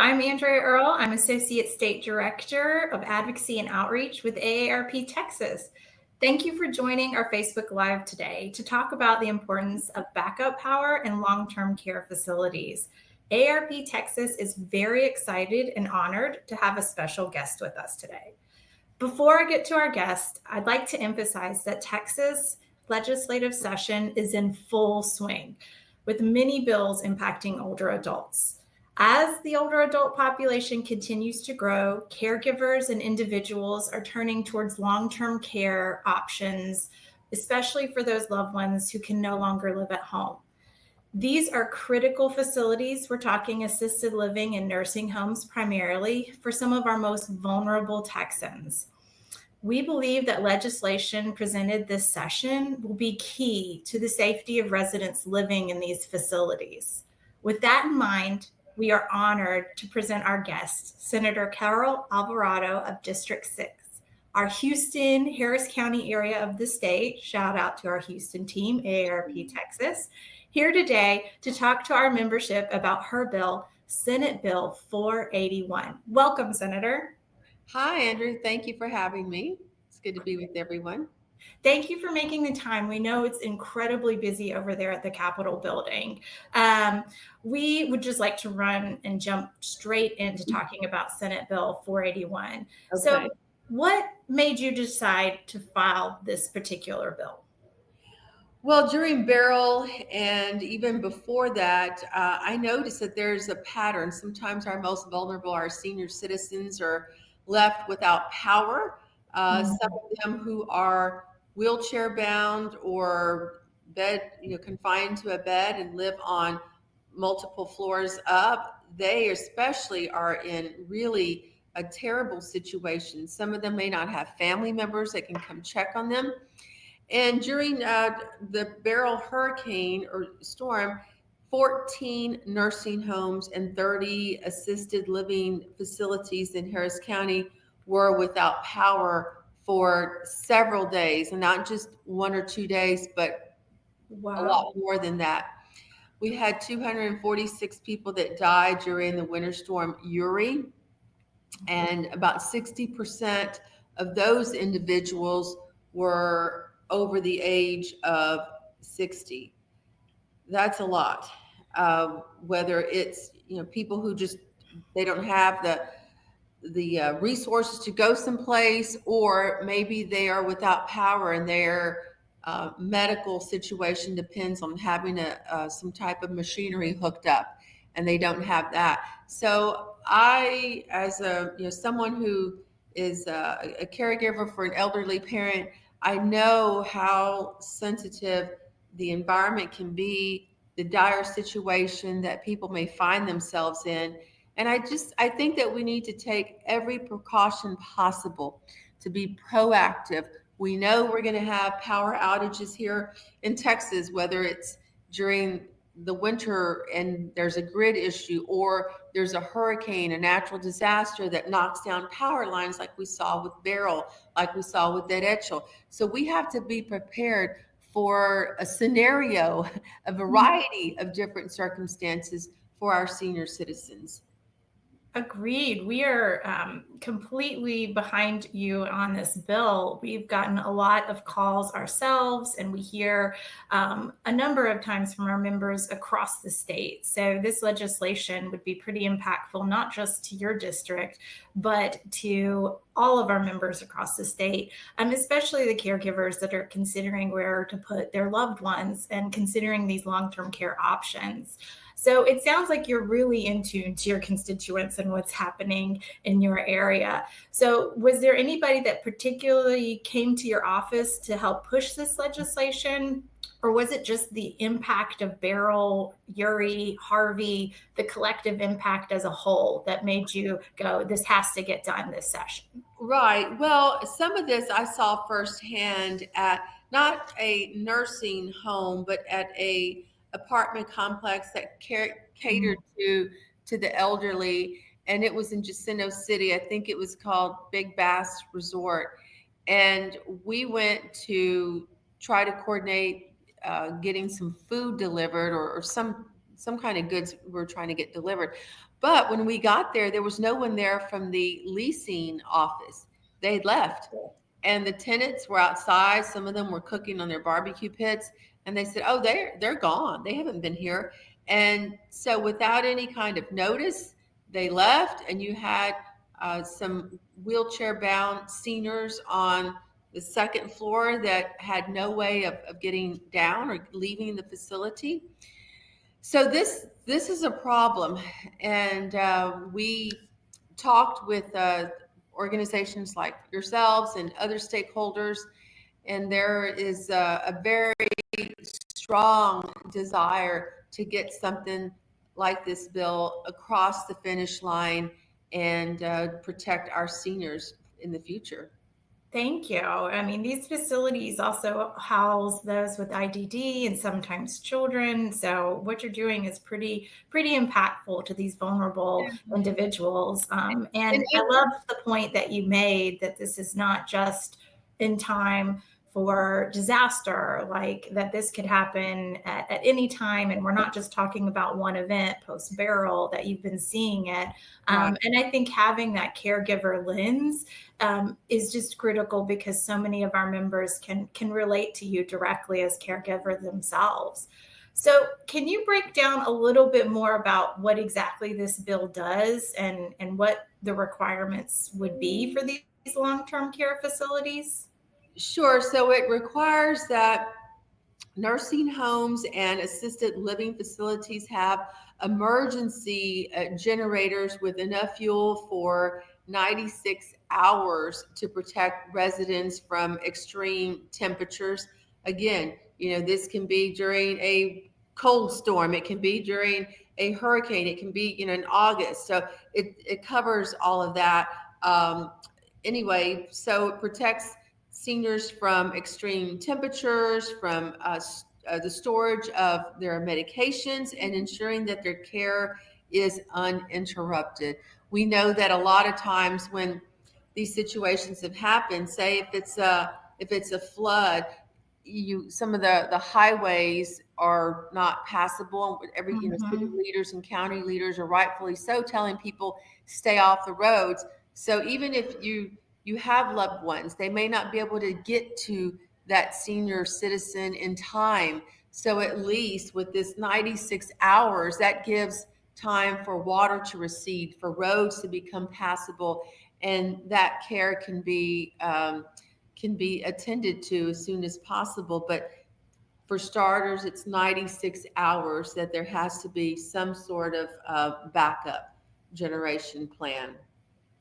I'm Andrea Earle. I'm Associate State Director of Advocacy and Outreach with AARP Texas. Thank you for joining our Facebook Live today to talk about the importance of backup power in long-term care facilities. AARP Texas is very excited and honored to have a special guest with us today. Before I get to our guest, I'd like to emphasize that Texas legislative session is in full swing, with many bills impacting older adults. As the older adult population continues to grow, caregivers and individuals are turning towards long-term care options, especially for those loved ones who can no longer live at home. These are critical facilities. We're talking assisted living and nursing homes primarily for some of our most vulnerable Texans. We believe that legislation presented this session will be key to the safety of residents living in these facilities. With that in mind, we are honored to present our guest, Senator Carol Alvarado of District 6, our Houston, Harris County area of the state. Shout out to our Houston team, AARP Texas, here today to talk to our membership about her bill, Senate Bill 481. Welcome, Senator. Hi, Andrew. Thank you for having me. It's good to be with everyone. Thank you for making the time. We know it's incredibly busy over there at the Capitol building. We would just like to run and jump straight into talking about Senate Bill 481. Okay. So what made you decide to file this particular bill? Well, during Beryl and even before that, I noticed that there's a pattern. Sometimes our most vulnerable, our senior citizens, are left without power. Some of them who are wheelchair bound or confined to a bed and live on multiple floors up, they especially are in really a terrible situation. Some of them may not have family members that can come check on them. And during the Beryl hurricane or storm, 14 nursing homes and 30 assisted living facilities in Harris County were without power for several days, and not just 1 or 2 days, but a lot more than that. We had 246 people that died during the winter storm Uri, and about 60% of those individuals were over the age of 60. That's a lot. Whether it's people who just they don't have the resources to go someplace, or maybe they are without power and their medical situation depends on having some type of machinery hooked up, and they don't have that. So I, as someone who is a caregiver for an elderly parent, I know how sensitive the environment can be, the dire situation that people may find themselves in. And I think that we need to take every precaution possible to be proactive. We know we're going to have power outages here in Texas, whether it's during the winter and there's a grid issue, or there's a hurricane, a natural disaster that knocks down power lines like we saw with Beryl, like we saw with Derecho. So we have to be prepared for a scenario, a variety of different circumstances for our senior citizens. Agreed. We are completely behind you on this bill. We've gotten a lot of calls ourselves, and we hear a number of times from our members across the state. So this legislation would be pretty impactful, not just to your district, but to all of our members across the state, especially the caregivers that are considering where to put their loved ones and considering these long-term care options. So it sounds like you're really in tune to your constituents and what's happening in your area. So was there anybody that particularly came to your office to help push this legislation? Or was it just the impact of Beryl, Uri, Harvey, the collective impact as a whole that made you go, this has to get done this session? Right. Well, some of this I saw firsthand at not a nursing home, but at a apartment complex that catered to the elderly, and it was in Jacinto City. I think it was called Big Bass Resort, and we went to try to coordinate getting some food delivered, or some kind of goods we're trying to get delivered. But when we got there, there was no one there from the leasing office. They'd left. And the tenants were outside. Some of them were cooking on their barbecue pits. And they said, oh, they're gone. They haven't been here. And so without any kind of notice, they left. And you had some wheelchair bound seniors on the second floor that had no way of getting down or leaving the facility. So this is a problem, and we talked with organizations like yourselves and other stakeholders, and there is a very strong desire to get something like this bill across the finish line and protect our seniors in the future. Thank you. I mean, these facilities also house those with IDD and sometimes children. So what you're doing is pretty impactful to these vulnerable individuals. And I love the point that you made that this is not just in time for disaster, like that this could happen at any time. And we're not just talking about one event post Beryl, that you've been seeing it. And I think having that caregiver lens is just critical, because so many of our members can relate to you directly as caregiver themselves. So can you break down a little bit more about what exactly this bill does and what the requirements would be for these long-term care facilities? Sure. So it requires that nursing homes and assisted living facilities have emergency generators with enough fuel for 96 hours to protect residents from extreme temperatures. Again, this can be during a cold storm, it can be during a hurricane, it can be, in August. So it covers all of that. Anyway, so it protects seniors from extreme temperatures, from the storage of their medications, and ensuring that their care is uninterrupted. We know that a lot of times when these situations have happened, say if it's a flood, some of the highways are not passable. City leaders and county leaders are rightfully so telling people stay off the roads. So even if you have loved ones, they may not be able to get to that senior citizen in time. So at least with this 96 hours, that gives time for water to recede, for roads to become passable, and that care can be attended to as soon as possible. But for starters, it's 96 hours that there has to be some sort of backup generation plan.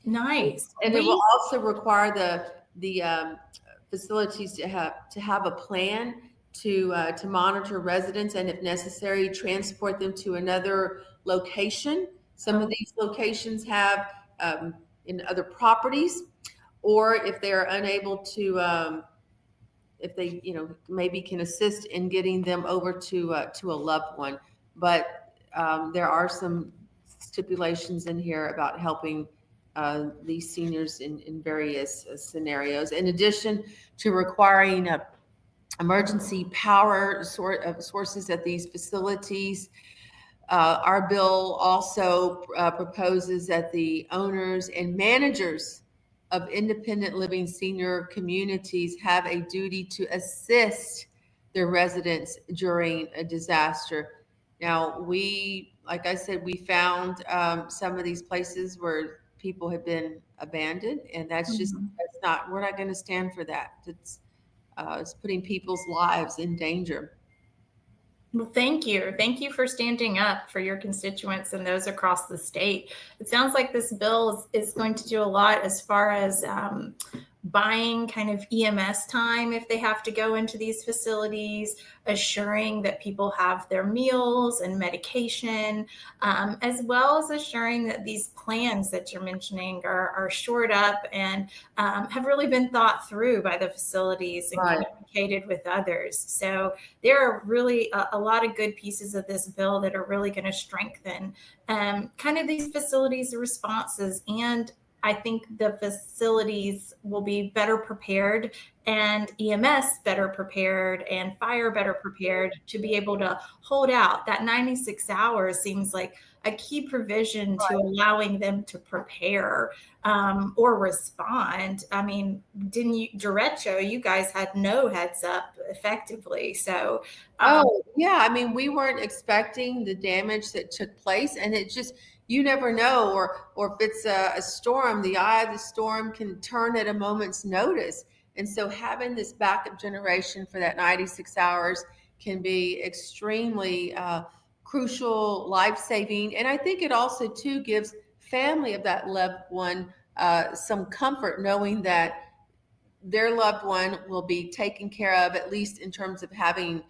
Nice. And it will also require the facilities to have a plan to monitor residents, and if necessary, transport them to another location. Some of these locations have in other properties, or if they are unable to, if they maybe can assist in getting them over to a loved one. But there are some stipulations in here about helping these seniors in various scenarios. In addition to requiring emergency power sources at these facilities, our bill also proposes that the owners and managers of independent living senior communities have a duty to assist their residents during a disaster. Now, like I said, we found some of these places where people have been abandoned, and we're not going to stand for that. It's putting people's lives in danger. Well, thank you. Thank you for standing up for your constituents and those across the state. It sounds like this bill is going to do a lot as far as buying kind of EMS time if they have to go into these facilities, assuring that people have their meals and medication, as well as assuring that these plans that you're mentioning are shored up and have really been thought through by the facilities and communicated with others. So there are really a lot of good pieces of this bill that are really going to strengthen kind of these facilities' responses, and I think the facilities will be better prepared, and EMS better prepared, and fire better prepared to be able to hold out. That 96 hours seems like a key provision to allowing them to prepare or respond. I mean, didn't you, derecho, you guys had no heads up effectively. So, Oh, yeah. I mean, we weren't expecting the damage that took place, and it just, you never know. Or if it's a storm, the eye of the storm can turn at a moment's notice. And so having this backup generation for that 96 hours can be extremely crucial, life-saving. And I think it also too gives family of that loved one some comfort knowing that their loved one will be taken care of, at least in terms of having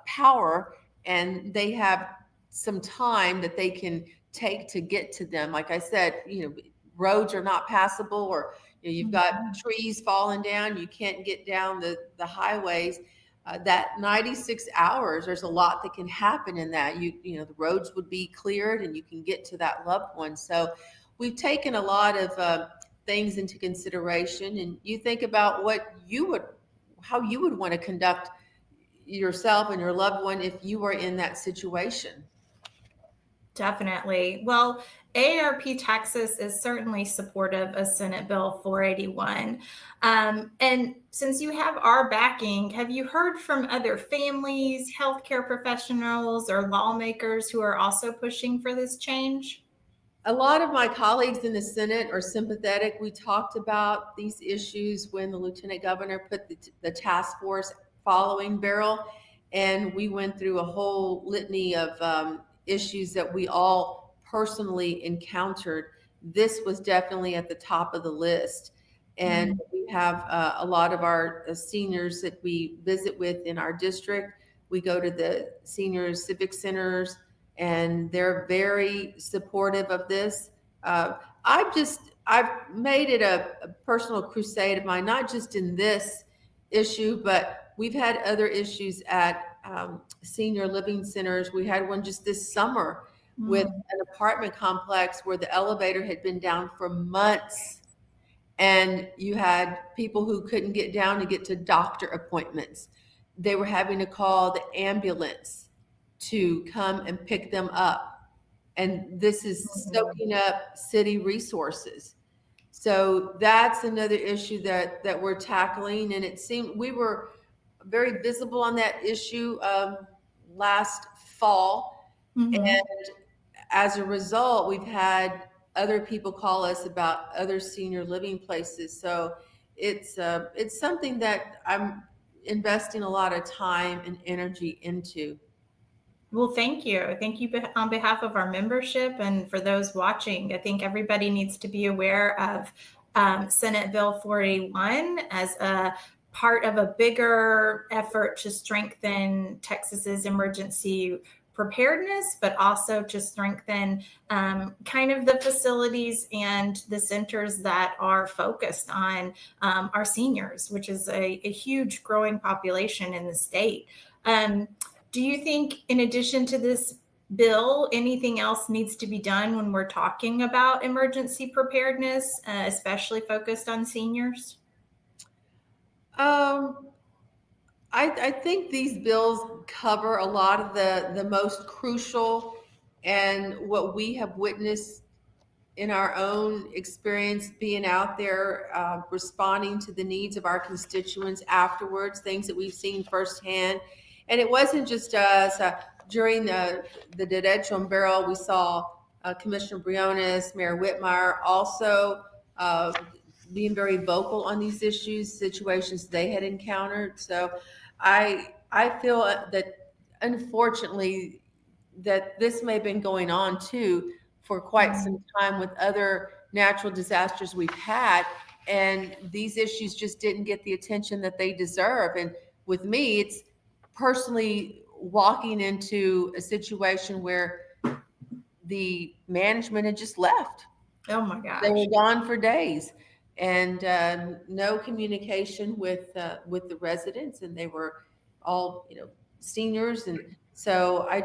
power, and they have some time that they can take to get to them. Like I said, roads are not passable, or you've got trees falling down, you can't get down the highways. That 96 hours, there's a lot that can happen in that. The roads would be cleared and you can get to that loved one. So we've taken a lot of things into consideration, and you think about how you would want to conduct yourself and your loved one if you were in that situation. Definitely. Well, AARP Texas is certainly supportive of Senate Bill 481. And since you have our backing, have you heard from other families, healthcare professionals, or lawmakers who are also pushing for this change? A lot of my colleagues in the Senate are sympathetic. We talked about these issues when the lieutenant governor put the task force following Beryl, and we went through a whole litany of issues that we all personally encountered. This was definitely at the top of the list. And we have a lot of our seniors that we visit with in our district. We go to the senior civic centers, and they're very supportive of this. I've made it a personal crusade of mine, not just in this issue, but we've had other issues at senior living centers. We had one just this summer with an apartment complex where the elevator had been down for months, and you had people who couldn't get down to get to doctor appointments. They were having to call the ambulance to come and pick them up. And this is soaking up city resources. So that's another issue that we're tackling. And it seemed we were very visible on that issue last fall. And as a result, we've had other people call us about other senior living places. So it's something that I'm investing a lot of time and energy into. Well, thank you. Thank you on behalf of our membership and for those watching. I think everybody needs to be aware of Senate Bill 481 as a part of a bigger effort to strengthen Texas's emergency preparedness, but also to strengthen kind of the facilities and the centers that are focused on our seniors, which is a huge growing population in the state. Do you think, in addition to this bill, anything else needs to be done when we're talking about emergency preparedness, especially focused on seniors? I think these bills cover a lot of the most crucial and what we have witnessed in our own experience being out there, responding to the needs of our constituents afterwards, things that we've seen firsthand. And it wasn't just us. During the derecho and Beryl, we saw Commissioner Briones, Mayor Whitmire also being very vocal on these issues, situations they had encountered. So I feel that unfortunately that this may have been going on too for quite some time with other natural disasters we've had, and these issues just didn't get the attention that they deserve. And with me, it's personally walking into a situation where the management had just left. Oh my gosh. They were gone for days, and no communication with the residents, and they were all seniors. And so I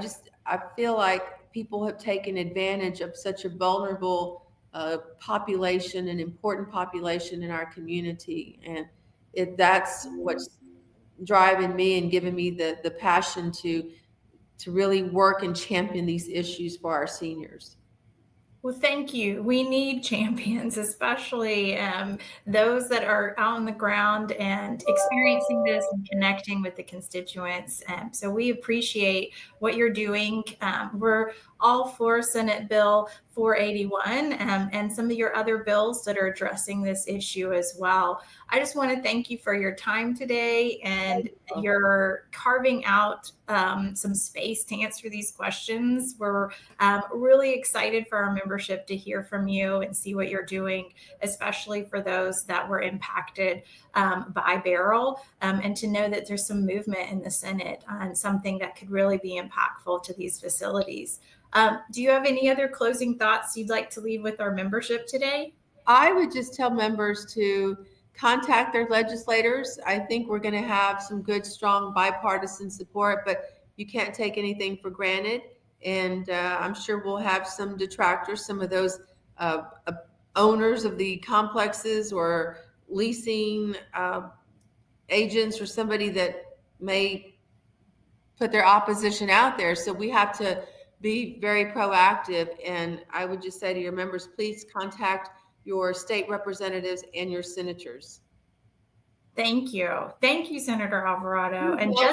feel like people have taken advantage of such a vulnerable population, an important population in our community, and that's what's driving me and giving me the passion to to really work and champion these issues for our seniors. Well, thank you. We need champions, especially those that are out on the ground and experiencing this and connecting with the constituents. So we appreciate what you're doing. We're all for Senate Bill 481 and some of your other bills that are addressing this issue as well. I just want to thank you for your time today and your carving out some space to answer these questions. We're really excited for our membership to hear from you and see what you're doing, especially for those that were impacted by Beryl, and to know that there's some movement in the Senate on something that could really be impactful to these facilities. Do you have any other closing thoughts you'd like to leave with our membership today? I would just tell members to contact their legislators. I think we're going to have some good, strong bipartisan support, but you can't take anything for granted. And I'm sure we'll have some detractors, some of those owners of the complexes or leasing agents or somebody that may put their opposition out there. So we have to be very proactive. And I would just say to your members, please contact your state representatives and your senators. Thank you. Thank you, Senator Alvarado. You're And welcome.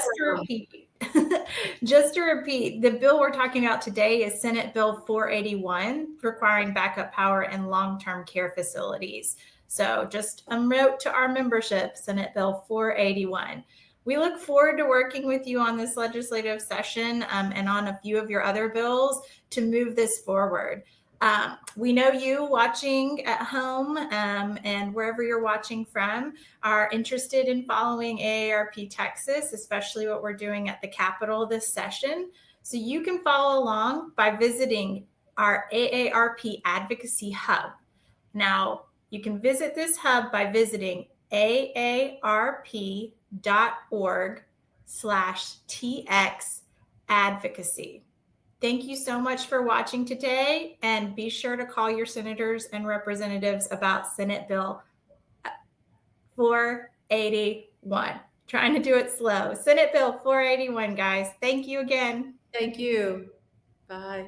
just to repeat, the bill we're talking about today is Senate Bill 481, requiring backup power in long-term care facilities. So just a note to our membership, Senate Bill 481. We look forward to working with you on this legislative session and on a few of your other bills to move this forward. We know you watching at home and wherever you're watching from are interested in following AARP Texas, especially what we're doing at the Capitol this session. So you can follow along by visiting our AARP Advocacy Hub. Now, you can visit this hub by visiting aarp.org/TX advocacy. Thank you so much for watching today, and be sure to call your senators and representatives about Senate Bill 481. Trying to do it slow. Senate Bill 481, guys. Thank you again. Thank you. Bye.